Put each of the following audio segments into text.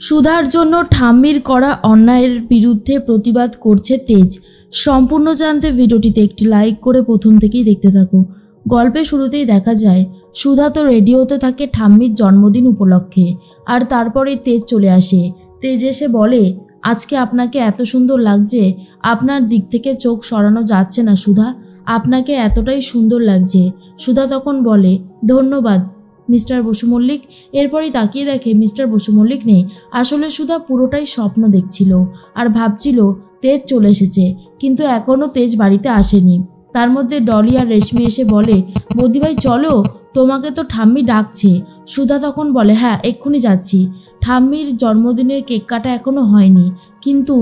সুধার জন্য ঠাম্মির করা অন্যায়ের বিরুদ্ধে প্রতিবাদ করছে তেজ। সম্পূর্ণ জানতে ভিডিওটিতে একটি লাইক করে প্রথম থেকেই দেখতে থাকো। গল্পের শুরুতেই দেখা যায় সুধা তো রেডি হতে থাকে ঠাম্মির জন্মদিন উপলক্ষে, আর তারপরে তেজ চলে আসে। তেজ এসে বলে, আজকে আপনাকে এত সুন্দর লাগছে, আপনার দিক থেকে চোখ সরানো যাচ্ছে না সুধা, আপনাকে এতটাই সুন্দর লাগছে। সুধা তখন বলে, ধন্যবাদ মিস্টার বসু মল্লিক। এরপরই তাকিয়ে দেখে মিস্টার বসু মল্লিক নেই। আসলে সুধা পুরোটাই স্বপ্ন দেখছিল আর ভাবছিল তেজ চলে এসেছে, কিন্তু এখনও তেজ বাড়িতে আসেনি। তার মধ্যে ডলি আর রেশমি এসে বলে, বৌদিভাই চলো, তোমাকে তো ঠাম্মি ডাকছে। সুধা তখন বলে, হ্যাঁ এক্ষুনি যাচ্ছি। ঠাম্মির জন্মদিনের কেক কাটা এখনও হয়নি, কিন্তু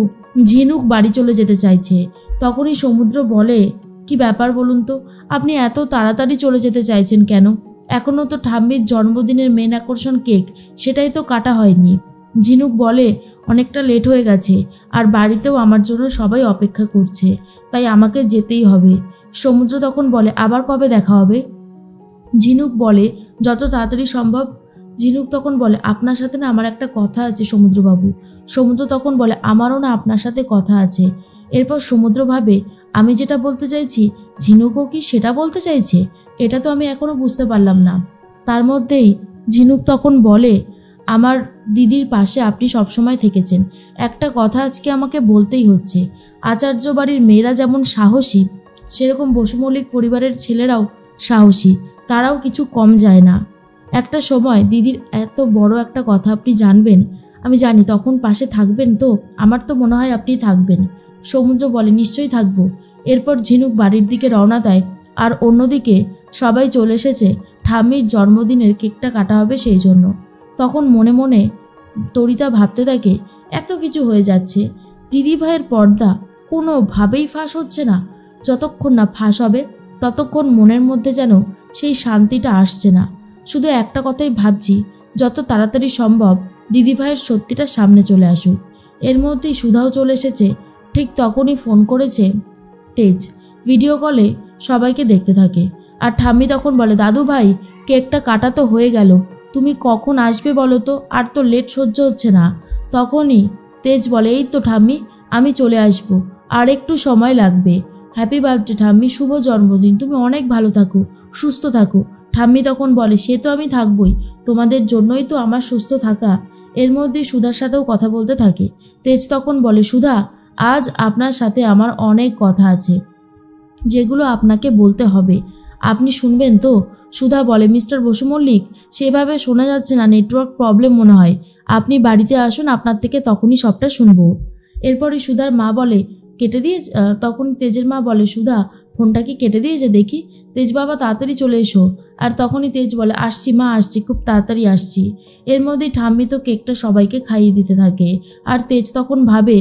ঝিনুক বাড়ি চলে যেতে চাইছে। তখনই সমুদ্র বলে, কি ব্যাপার বলুন তো, আপনি এত তাড়াতাড়ি চলে যেতে চাইছেন কেন? এখনও তো ঠাম্মির জন্মদিনের মেন আকর্ষণ কেক, সেটাই তো কাটা হয়নি। ঝিনুক বলে, অনেকটা লেট হয়ে গেছে, আর বাড়িতেও আমার জন্য সবাই অপেক্ষা করছে, তাই আমাকে যেতেই হবে। সমুদ্র তখন বলে, আবার কবে দেখা হবে? ঝিনুক বলে, যত তাড়াতাড়ি সম্ভব। ঝিনুক তখন বলে, আপনার সাথে না আমার একটা কথা আছে সমুদ্রবাবু। সমুদ্র তখন বলে, আমারও না আপনার সাথে কথা আছে। এরপর সমুদ্র ভাবে, আমি যেটা বলতে চাইছি ঝিনুকও কি সেটা বলতে চাইছে, এটা তো আমি এখনো বুঝতে পারলাম না। তার মধ্যেই ঝিনুক তখন বলে, আমার দিদির পাশে আপনি সবসময় থেকেছেন, একটা কথা আজকে আমাকে বলতেই হচ্ছে। আচার্য বাড়ির মেয়েরা যেমন সাহসী, সেরকম বসু মল্লিক পরিবারের ছেলেরাও সাহসী, তারাও কিছু কম যায় না। একটা সময় দিদির এত বড় একটা কথা আপনি জানবেন, আমি জানি তখন পাশে থাকবেন তো, আমার তো মনে হয় আপনি থাকবেন। সমুদ্র বলে, নিশ্চয়ই থাকবো। এরপর ঝিনুক বাড়ির দিকে রওনা দেয়, আর অন্যদিকে সবাই চলে এসেছে ঠাম্মির জন্মদিনের কেকটা কাটা হবে সেই জন্য। তখন মনে মনে তরিতা ভাবতে থাকে, এত কিছু হয়ে যাচ্ছে, দিদি ভাইয়ের পর্দা কোনোভাবেই ফাঁস হচ্ছে না। যতক্ষণ না ফাঁস হবে ততক্ষণ মনের মধ্যে যেন সেই শান্তিটা আসছে না। শুধু একটা কথাই ভাবছি, যত তাড়াতাড়ি সম্ভব দিদি ভাইয়ের সত্যিটা সামনে চলে আসুক। এর মধ্যেই সুধাও চলে এসেছে। ঠিক তখনই ফোন করেছে তেজ। ভিডিও কলে সবাইকে দেখতে থাকে, আর ঠাম্মি তখন বলে, দাদু ভাই কেকটা কাটা তো হয়ে গেল, তুমি কখন আসবে বলো তো, আর তো লেট সহ্য হচ্ছে না। তখনই তেজ বলে, এই তো ঠাম্মি, আমি চলে আসব, আর একটু সময় লাগবে। হ্যাপি বার্থডে ঠাম্মি, শুভ জন্মদিন, তুমি অনেক ভালো থাকো, সুস্থ থাকো। ঠাম্মি তখন বলে, সে তো আমি থাকবই, তোমাদের জন্যই তো আমার সুস্থ থাকা। এর মধ্যে সুধার সাথেও কথা বলতে থাকে। তেজ তখন বলে, সুধা, আজ আপনার সাথে আমার অনেক কথা আছে, যেগুলো আপনাকে বলতে হবে, আপনি শুনবেন তো? সুধা বলে, মিস্টার বসু মল্লিক, সেভাবে শোনা যাচ্ছে না, নেটওয়ার্ক প্রবলেম মনে হয়, আপনি বাড়িতে আসুন, আপনার থেকে তখনই সবটা শুনবো। এরপরে সুধার মা বলে, কেটে দিয়েছে? তখন তেজের মা বলে, সুধা ফোনটা কি কেটে দিয়েছে দেখি। তেজ, বাবা তাড়াতাড়ি চলে এসো। আর তখনই তেজ বলে, আসছি মা, আসছি, খুব তাড়াতাড়ি আসছি। এর মধ্যেই ঠাম্মি তো কেকটা সবাইকে খাইয়ে দিতে থাকে, আর তেজ তখন ভাবে,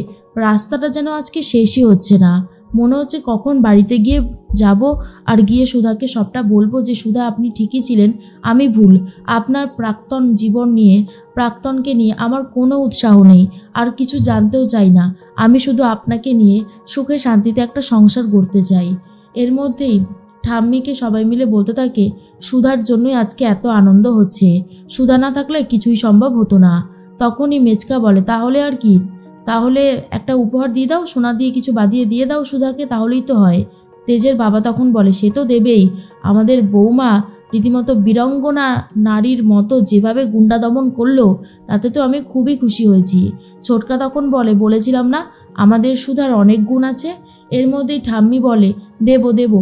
রাস্তাটা যেন আজকে শেষই হচ্ছে না, মনে হচ্ছে কখন বাড়িতে গিয়ে যাব, আর গিয়ে সুধাকে সবটা বলবো যে সুধা আপনি ঠিকই ছিলেন, আমি ভুল, আপনার প্রাক্তন জীবন নিয়ে, প্রাক্তনকে নিয়ে আমার কোনো উৎসাহ নেই, আর কিছু জানতেও চাই না, আমি শুধু আপনাকে নিয়ে সুখে শান্তিতে একটা সংসার গড়তে চাই। এর মধ্যেই ঠাম্মিকে সবাই মিলে বলতে থাকে, সুধার জন্যই আজকে এত আনন্দ হচ্ছে, সুধা না থাকলে কিছুই সম্ভব হতো না। তখনই মেচকা বলে, তাহলে আর কি, তাহলে একটা উপহার দিয়ে দাও, সোনা দিয়ে কিছু বাঁধিয়ে দিয়ে দাও সুধাকে, তাহলেই তো হয়। তেজের বাবা তখন বলে, সে তো দেবেই, আমাদের বৌমা রীতিমতো বীরাঙ্গনা নারীর মতো যেভাবে গুন্ডা দমন করলো, তাতে তো আমি খুবই খুশি হয়েছি। ছোটকা তখন বলে, বলেছিলাম না আমাদের সুধার অনেক গুণ আছে। এর মধ্যেই ঠাম্মি বলে, দেব দেব,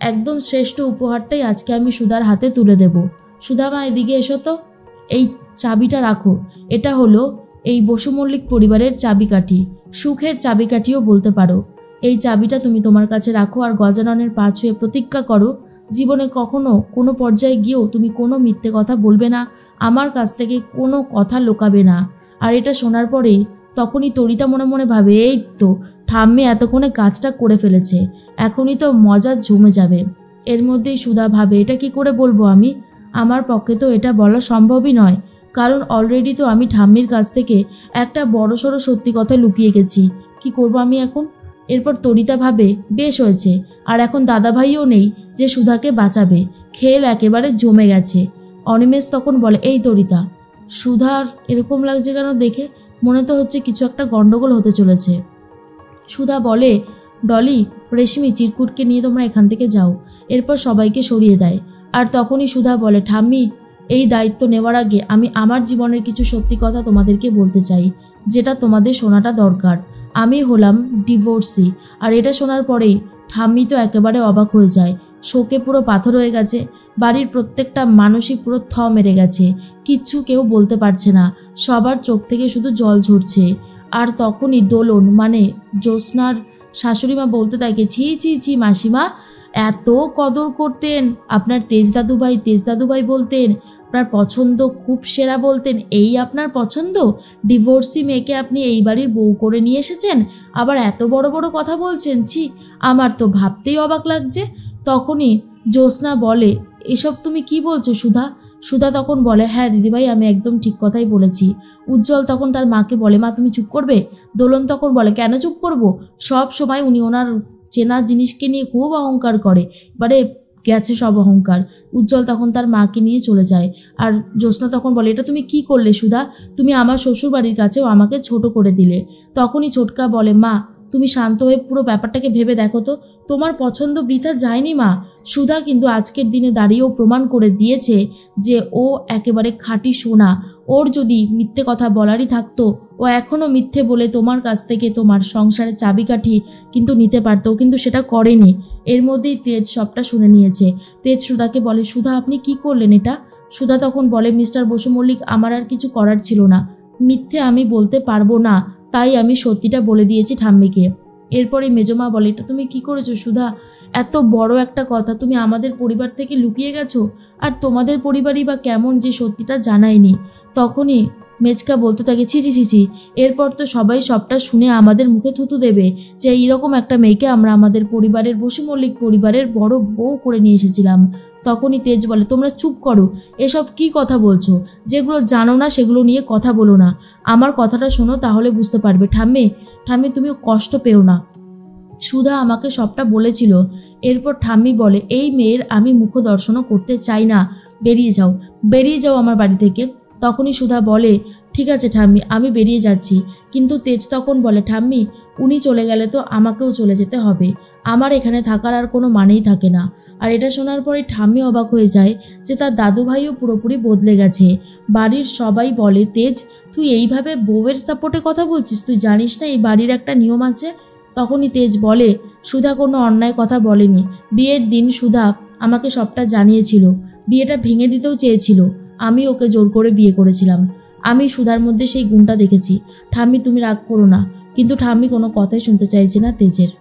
একদম শ্রেষ্ঠ উপহারটাই আজকে আমি সুধার হাতে তুলে দেব। সুধা মা এদিকে এসো তো, এই চাবিটা রাখো, এটা হলো এই বসু মল্লিক পরিবারের চাবিকাঠি, সুখের চাবিকাঠিও বলতে পারো। এই চাবিটা তুমি তোমার কাছে রাখো, আর গজাননের পা ছুঁয়ে প্রতিজ্ঞা করো, জীবনে কখনো কোনো পর্যায়ে গিয়েও তুমি কোনো মিথ্যে কথা বলবে না, আমার কাছ থেকে কোনো কথা লুকাবে না। আর এটা শোনার পরেই তখনই তরিতা মনে মনে ভাবে, এই তো ঠাম্মি এতক্ষণে কাজটা করে ফেলেছে, এখনই তো মজা জমে যাবে। এর মধ্যেই সুধা ভাবে, এটা কি করে বলবো আমি, আমার পক্ষে তো এটা বলা সম্ভবই নয়, কারণ অলরেডি তো আমি ঠাম্মির কাছ থেকে একটা বড়সড় সত্যি কথা লুকিয়ে গেছি, কি করব আমি এখন। এরপর তরিতা ভাবে, বেশ হয়েছে, আর এখন দাদাভাইও নেই যে সুধাকে বাঁচাবে, খেল একেবারে জমে গেছে। অনিমেষ তখন বলে, এই তরিতা, সুধার এরকম লাগছে কেন দেখে, মনে তো হচ্ছে কিছু একটা গন্ডগোল হতে চলেছে। সুধা বলে, ডলি, রেশমি, চিরকুটকে নিয়ে তোমরা এখান থেকে যাও। এরপর সবাইকে সরিয়ে দেয়। আর তখনই সুধা বলে, ঠাম্মি, এই দায়িত্ব নেওয়ার আগে আমি আমার জীবনের কিছু সত্যি কথা তোমাদেরকে বলতে চাই, যেটা তোমাদের শোনাটা দরকার। আমি হলাম ডিভোর্সি। আর এটা শোনার পরেই ঠাম্মি তো একেবারে অবাক হয়ে যায়। শোকে পুরো পাথর হয়ে গেছে। বাড়ির প্রত্যেকটা মানুষই পুরো থ মেরে গেছে। কিচ্ছু কেউ বলতে পারছে না। সবার চোখ থেকে শুধু জল ঝরছে। আর তখনই দোলন মানে জ্যোৎস্নার শাশুড়িমা বলতে থাকে, ছি ছি ছি মাসিমা, এত কদর করতেন আপনার তেজ দাদুভাই বলতেন, আপনার পছন্দ খুব সেরা বলতেন, এই আপনার পছন্দ? ডিভোর্সি মেয়েকে আপনি এই বাড়ির বউ করে নিয়ে এসেছেন, আবার এত বড় বড় কথা বলছেন, ছি, আমার তো ভাবতেই অবাক লাগছে। তখনই জ্যোৎস্না বলে, এসব তুমি কি বলছো সুধা? সুধা তখন বলে, হ্যাঁ দিদিভাই, আমি একদম ঠিক কথাই বলেছি। উজ্জ্বল তখন তার মাকে বলে, মা তুমি চুপ করবে? দোলন তখন বলে, কেন চুপ করব? সব সময় উনি ওনার চেনা জিনিসকে নিয়ে খুব অহংকার করে, এবারে গেছে সব অহংকার। উজ্জ্বল তখন তার মাকে নিয়ে চলে যায়। আর জ্যোৎস্না তখন বলে, এটা তুমি কি করলে সুধা? তুমি আমার শ্বশুর বাড়ির কাছেও আমাকে ছোট করে দিলে। তখনই ছোটকা বলে, মা তুমি শান্ত হয়ে পুরো ব্যাপারটাকে ভেবে দেখো তো, তোমার পছন্দ বৃথা যায়নি মা। সুধা কিন্তু আজকের দিনে দাঁড়িয়েও প্রমাণ করে দিয়েছে যে ও একেবারে খাঁটি সোনা। ওর যদি মিথ্যে কথা বলারই থাকতো, ও এখনও মিথ্যে বলে তোমার কাছ থেকে তোমার সংসারের চাবিকাঠি কিন্তু নিতে পারতো, কিন্তু সেটা করেনি। এর মধ্যেই তেজ সবটা শুনে নিয়েছে। তেজ সুধাকে বলে, সুধা আপনি কি করলেন এটা? সুধা তখন বলে, মিস্টার বসু মল্লিক, আমার আর কিছু করার ছিল না। মিথ্যে আমি বলতে পারবো না, তাই আমি সত্যিটা বলে দিয়েছি ঠাম্মিকে। এরপরে মেজমা বলে, এটা তুমি কি করেছো সুধা? এত বড় একটা কথা তুমি আমাদের পরিবার থেকে লুকিয়ে গেছো, আর তোমাদের পরিবারই বা কেমন যে সত্যিটা জানায়নি। তখনই মেজকা বলতে থাকে, ছি ছি ছি ছি, এরপর তো সবাই সবটা শুনে আমাদের মুখে থুতু দেবে যে এইরকম একটা মেয়েকে আমরা আমাদের পরিবারের, বসু মল্লিক পরিবারের বড় বউ করে নিয়ে এসেছিলাম। তখনই তেজ বলে, তোমরা চুপ করো, এসব কি কথা বলছো? যেগুলো জানো না সেগুলো নিয়ে কথা বলো না। আমার কথাটা শোনো, তাহলে বুঝতে পারবে। ঠাম্মি তুমি কষ্ট পেও না, সুধা আমাকে সবটা বলেছিল। এরপর ঠাম্মি বলে, এই মেয়ের আমি মুখ দর্শনও করতে চাই না, বেরিয়ে যাও আমার বাড়ি থেকে। তখনই সুধা বলে, ঠিক আছে ঠাম্মি, আমি বেরিয়ে যাচ্ছি। কিন্তু তেজ তখন বলে, ঠাম্মি উনি চলে গেলে তো আমাকেও চলে যেতে হবে, আমার এখানে থাকার আর কোনো মানেই থাকে না। আর এটা শোনার পরে ঠাম্মি অবাক হয়ে যায় যে তার দাদুভাইও পুরোপুরি বদলে গেছে। বাড়ির সবাই বলে, তেজ তুই এইভাবে বউয়ের সাপোর্টে কথা বলছিস? তুই জানিস না এই বাড়ির একটা নিয়ম আছে? তখনই তেজ বলে, সুধা কোনো অন্যায় কথা বলেনি। বিয়ের দিন সুধা আমাকে সবটা জানিয়েছিল, বিয়েটা ভেঙে দিতেও চেয়েছিল, আমি ওকে জোর করে বিয়ে করেছিলাম। আমি সুধার মধ্যে সেই গুণটা দেখেছি। ঠাম্মি তুমি রাগ করো না। কিন্তু ঠাম্মি কোনো কথাই শুনতে চাইছে না তেজের।